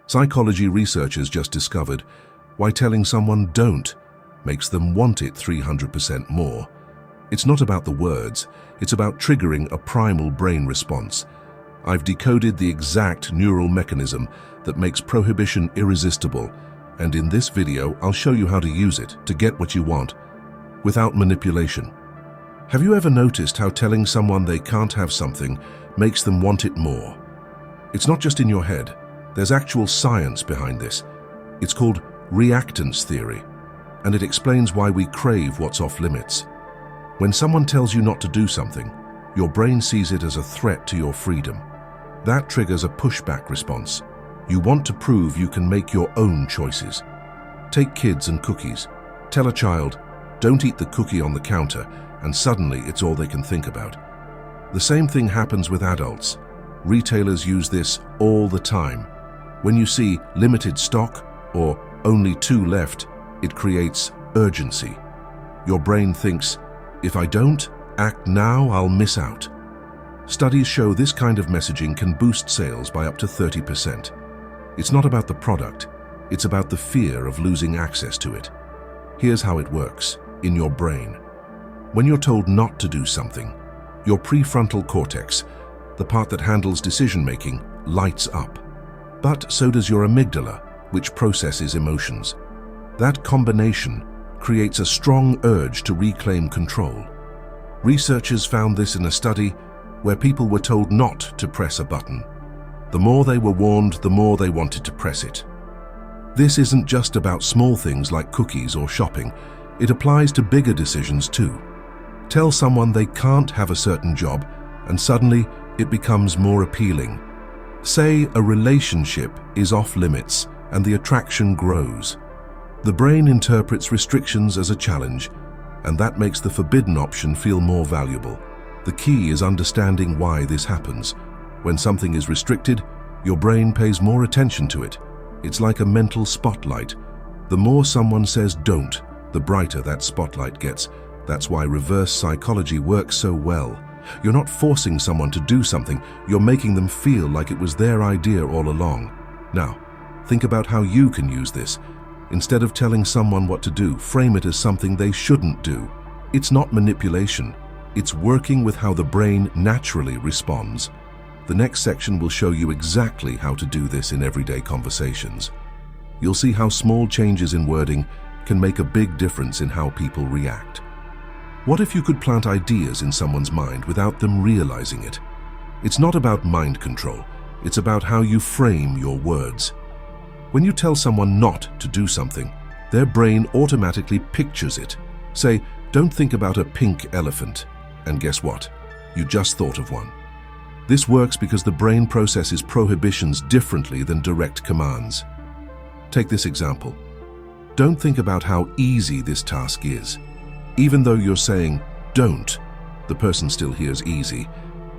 Psychology researchers just discovered why telling someone don't makes them want it 300% more. It's not about the words, it's about triggering a primal brain response. I've decoded the exact neural mechanism that makes prohibition irresistible, and in this video I'll show you how to use it to get what you want without manipulation. Have you ever noticed how telling someone they can't have something makes them want it more? It's not just in your head. There's actual science behind this. It's called reactance theory, and it explains why we crave what's off limits. When someone tells you not to do something, your brain sees it as a threat to your freedom. That triggers a pushback response. You want to prove you can make your own choices. Take kids and cookies. Tell a child, don't eat the cookie on the counter, and suddenly it's all they can think about. The same thing happens with adults. Retailers use this all the time. When you see limited stock or only 2 left, it creates urgency. Your brain thinks, if I don't act now, I'll miss out. Studies show this kind of messaging can boost sales by up to 30%. It's not about the product, it's about the fear of losing access to it. Here's how it works in your brain. When you're told not to do something, your prefrontal cortex, the part that handles decision-making, lights up. But so does your amygdala, which processes emotions. That combination creates a strong urge to reclaim control. Researchers found this in a study where people were told not to press a button. The more they were warned, the more they wanted to press it. This isn't just about small things like cookies or shopping. It applies to bigger decisions too. Tell someone they can't have a certain job, and suddenly it becomes more appealing. Say a relationship is off limits and the attraction grows. The brain interprets restrictions as a challenge, and that makes the forbidden option feel more valuable. The key is understanding why this happens. When something is restricted, your brain pays more attention to it. It's like a mental spotlight. The more someone says don't, the brighter that spotlight gets. That's why reverse psychology works so well. You're not forcing someone to do something, you're making them feel like it was their idea all along. Now, think about how you can use this. Instead of telling someone what to do, frame it as something they shouldn't do. It's not manipulation. It's working with how the brain naturally responds. The next section will show you exactly how to do this in everyday conversations. You'll see how small changes in wording can make a big difference in how people react. What if you could plant ideas in someone's mind without them realizing it? It's not about mind control. It's about how you frame your words. When you tell someone not to do something, their brain automatically pictures it. Say, don't think about a pink elephant. And guess what? You just thought of one. This works because the brain processes prohibitions differently than direct commands. Take this example. Don't think about how easy this task is. Even though you're saying, don't, the person still hears easy.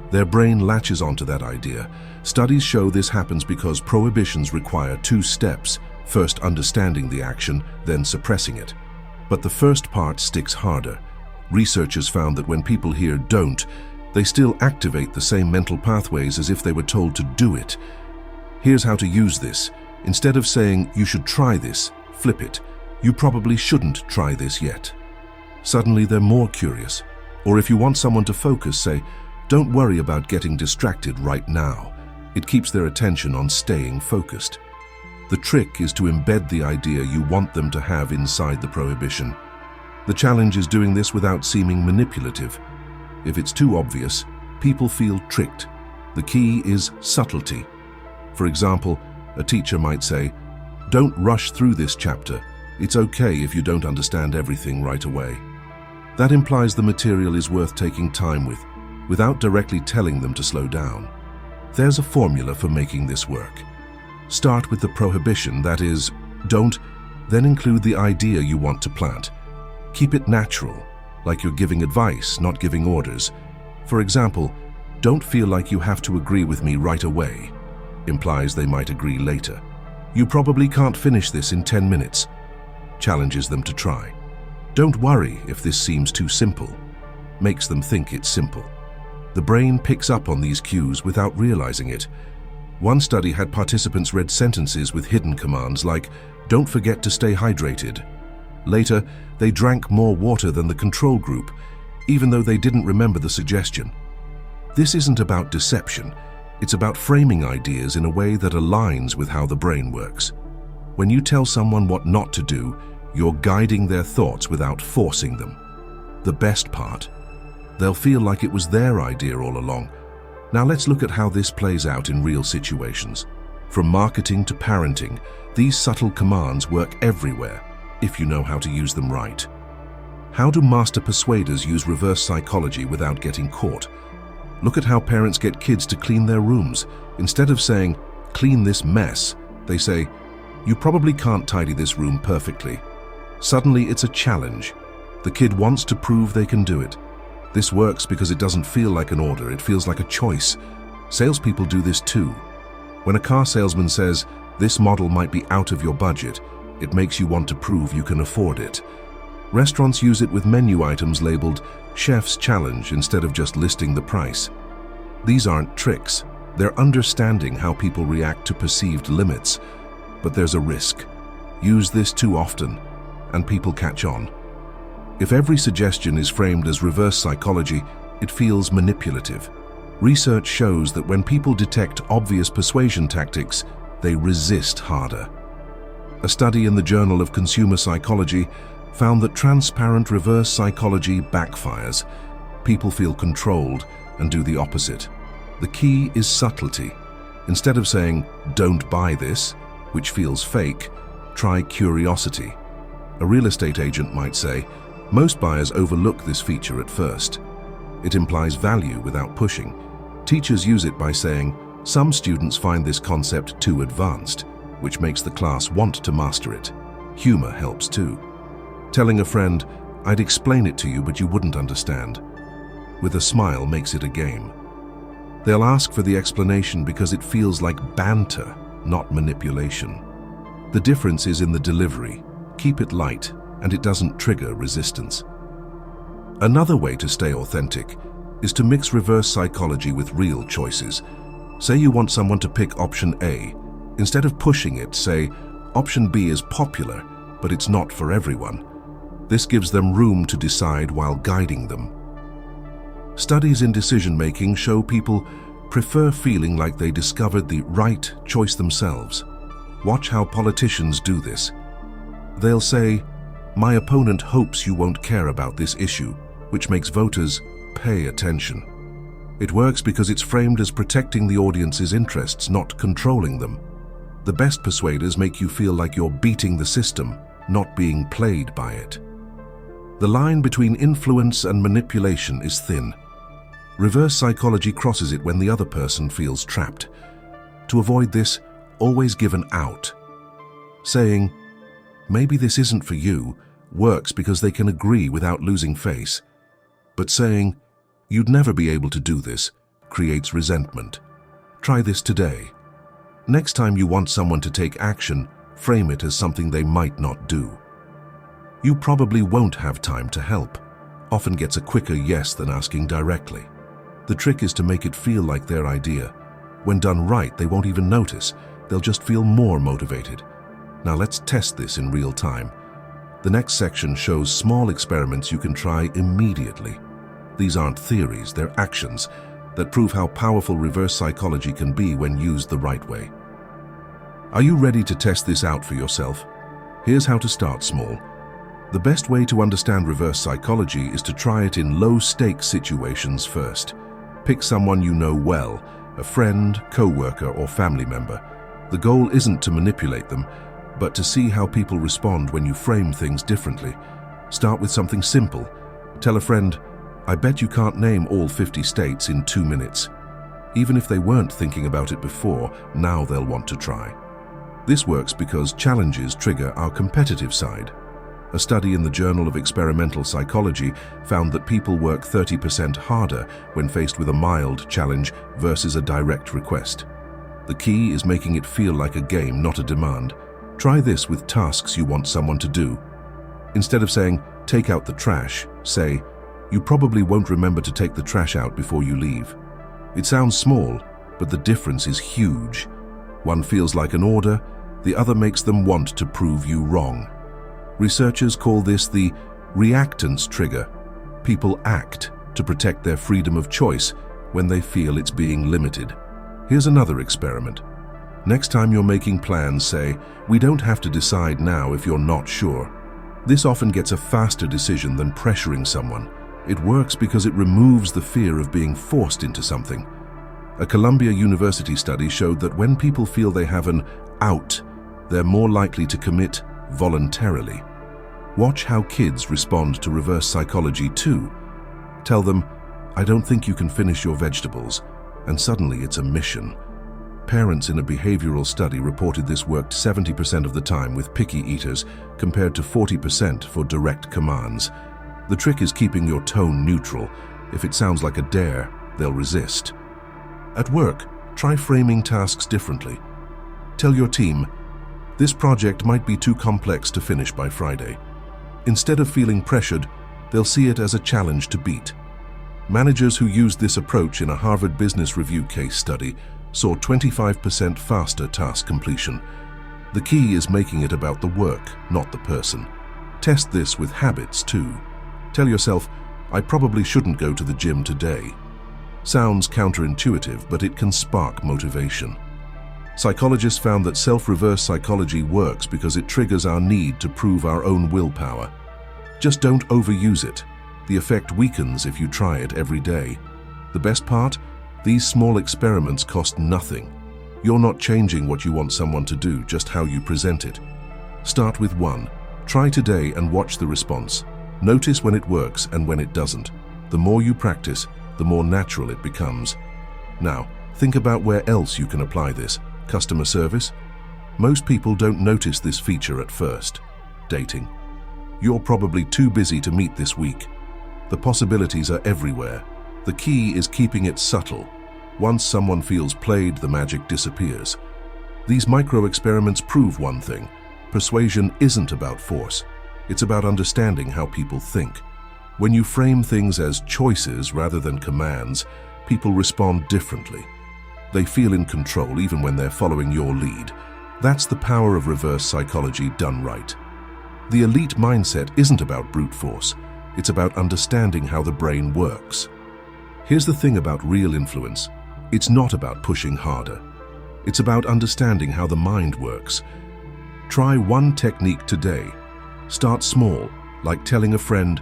Their brain latches onto that idea. Studies show this happens because prohibitions require 2 steps, first understanding the action, then suppressing it. But the first part sticks harder. Researchers found that when people hear don't, they still activate the same mental pathways as if they were told to do it. Here's how to use this. Instead of saying, you should try this, flip it. You probably shouldn't try this yet. Suddenly they're more curious. Or if you want someone to focus, say, don't worry about getting distracted right now. It keeps their attention on staying focused. The trick is to embed the idea you want them to have inside the prohibition. The challenge is doing this without seeming manipulative. If it's too obvious, people feel tricked. The key is subtlety. For example, a teacher might say, don't rush through this chapter. It's okay if you don't understand everything right away. That implies the material is worth taking time with, without directly telling them to slow down. There's a formula for making this work. Start with the prohibition, that is, don't, then include the idea you want to plant. Keep it natural, like you're giving advice, not giving orders. For example, don't feel like you have to agree with me right away. Implies they might agree later. You probably can't finish this in 10 minutes. Challenges them to try. Don't worry if this seems too simple. Makes them think it's simple. The brain picks up on these cues without realizing it. One study had participants read sentences with hidden commands like, "Don't forget to stay hydrated." Later, they drank more water than the control group, even though they didn't remember the suggestion. This isn't about deception. It's about framing ideas in a way that aligns with how the brain works. When you tell someone what not to do, you're guiding their thoughts without forcing them. The best part, they'll feel like it was their idea all along. Now let's look at how this plays out in real situations. From marketing to parenting, these subtle commands work everywhere if you know how to use them right. How do master persuaders use reverse psychology without getting caught? Look at how parents get kids to clean their rooms. Instead of saying, "Clean this mess," they say, "You probably can't tidy this room perfectly." Suddenly it's a challenge. The kid wants to prove they can do it. This works because it doesn't feel like an order, it feels like a choice. Salespeople do this too. When a car salesman says, "This model might be out of your budget," it makes you want to prove you can afford it. Restaurants use it with menu items labeled Chef's Challenge instead of just listing the price. These aren't tricks, they're understanding how people react to perceived limits. But there's a risk. Use this too often, and people catch on. If every suggestion is framed as reverse psychology, it feels manipulative. Research shows that when people detect obvious persuasion tactics, they resist harder. A study in the Journal of Consumer Psychology found that transparent reverse psychology backfires. People feel controlled and do the opposite. The key is subtlety. Instead of saying, "Don't buy this," which feels fake, try curiosity. A real estate agent might say, "Most buyers overlook this feature at first." It implies value without pushing. Teachers use it by saying, "Some students find this concept too advanced," which makes the class want to master it. Humor helps too. Telling a friend, "I'd explain it to you, but you wouldn't understand," with a smile makes it a game. They'll ask for the explanation because it feels like banter, not manipulation. The difference is in the delivery. Keep it light, and it doesn't trigger resistance. Another way to stay authentic is to mix reverse psychology with real choices. Say you want someone to pick option A. Instead of pushing it, say, "Option B is popular, but it's not for everyone." This gives them room to decide while guiding them. Studies in decision-making show people prefer feeling like they discovered the right choice themselves. Watch how politicians do this. They'll say, "My opponent hopes you won't care about this issue," which makes voters pay attention. It works because it's framed as protecting the audience's interests, not controlling them. The best persuaders make you feel like you're beating the system, not being played by it. The line between influence and manipulation is thin. Reverse psychology crosses it when the other person feels trapped. To avoid this, always give an out. Saying, "Maybe this isn't for you," works because they can agree without losing face. But saying, "You'd never be able to do this," creates resentment. Try this today. Next time you want someone to take action, frame it as something they might not do. "You probably won't have time to help," often gets a quicker yes than asking directly. The trick is to make it feel like their idea. When done right, they won't even notice. They'll just feel more motivated. Now let's test this in real time. The next section shows small experiments you can try immediately. These aren't theories, they're actions that prove how powerful reverse psychology can be when used the right way. Are you ready to test this out for yourself? Here's how to start small. The best way to understand reverse psychology is to try it in low-stakes situations first. Pick someone you know well, a friend, co-worker, or family member. The goal isn't to manipulate them, but to see how people respond when you frame things differently. Start with something simple. Tell a friend, "I bet you can't name all 50 states in 2 minutes." Even if they weren't thinking about it before, now they'll want to try. This works because challenges trigger our competitive side. A study in the Journal of Experimental Psychology found that people work 30% harder when faced with a mild challenge versus a direct request. The key is making it feel like a game, not a demand. Try this with tasks you want someone to do. Instead of saying, "Take out the trash," say, "You probably won't remember to take the trash out before you leave." It sounds small, but the difference is huge. One feels like an order, the other makes them want to prove you wrong. Researchers call this the reactance trigger. People act to protect their freedom of choice when they feel it's being limited. Here's another experiment. Next time you're making plans, say, "We don't have to decide now if you're not sure." This often gets a faster decision than pressuring someone. It works because it removes the fear of being forced into something. A Columbia University study showed that when people feel they have an out, they're more likely to commit voluntarily. Watch how kids respond to reverse psychology too. Tell them, "I don't think you can finish your vegetables," and suddenly it's a mission. Parents in a behavioral study reported this worked 70% of the time with picky eaters, compared to 40% for direct commands. The trick is keeping your tone neutral. If it sounds like a dare, they'll resist. At work, try framing tasks differently. Tell your team, "This project might be too complex to finish by Friday." Instead of feeling pressured, they'll see it as a challenge to beat. Managers who used this approach in a Harvard Business Review case study saw 25% faster task completion. The key is making it about the work, not the person. Test this with habits too. Tell yourself, "I probably shouldn't go to the gym today." Sounds counterintuitive, but it can spark motivation. Psychologists found that self-reverse psychology works because it triggers our need to prove our own willpower. Just don't overuse it. The effect weakens if you try it every day. The best part? These small experiments cost nothing. You're not changing what you want someone to do, just how you present it. Start with one. Try today and watch the response. Notice when it works and when it doesn't. The more you practice, the more natural it becomes. Now, think about where else you can apply this. Customer service? Most people don't notice this feature at first. Dating? You're probably too busy to meet this week. The possibilities are everywhere. The key is keeping it subtle. Once someone feels played, the magic disappears. These micro-experiments prove one thing. Persuasion isn't about force. It's about understanding how people think. When you frame things as choices rather than commands, people respond differently. They feel in control even when they're following your lead. That's the power of reverse psychology done right. The elite mindset isn't about brute force. It's about understanding how the brain works. Here's the thing about real influence. It's not about pushing harder. It's about understanding how the mind works. Try one technique today. Start small, like telling a friend,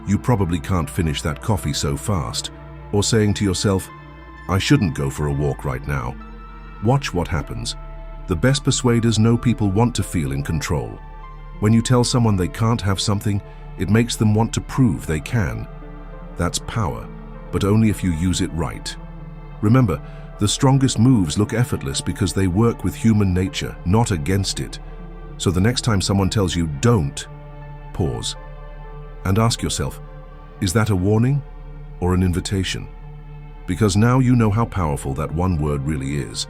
"You probably can't finish that coffee so fast," or saying to yourself, "I shouldn't go for a walk right now." Watch what happens. The best persuaders know people want to feel in control. When you tell someone they can't have something, it makes them want to prove they can. That's power, but only if you use it right. Remember, the strongest moves look effortless because they work with human nature, not against it. So the next time someone tells you don't, pause and ask yourself, is that a warning or an invitation? Because now you know how powerful that one word really is.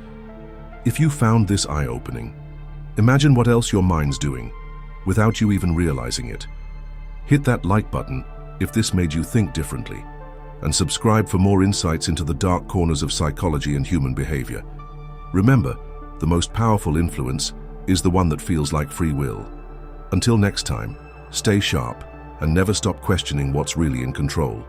If you found this eye-opening, imagine what else your mind's doing without you even realizing it. Hit that like button if this made you think differently, and subscribe for more insights into the dark corners of psychology and human behavior. Remember, the most powerful influence is the one that feels like free will. Until next time, stay sharp and never stop questioning what's really in control.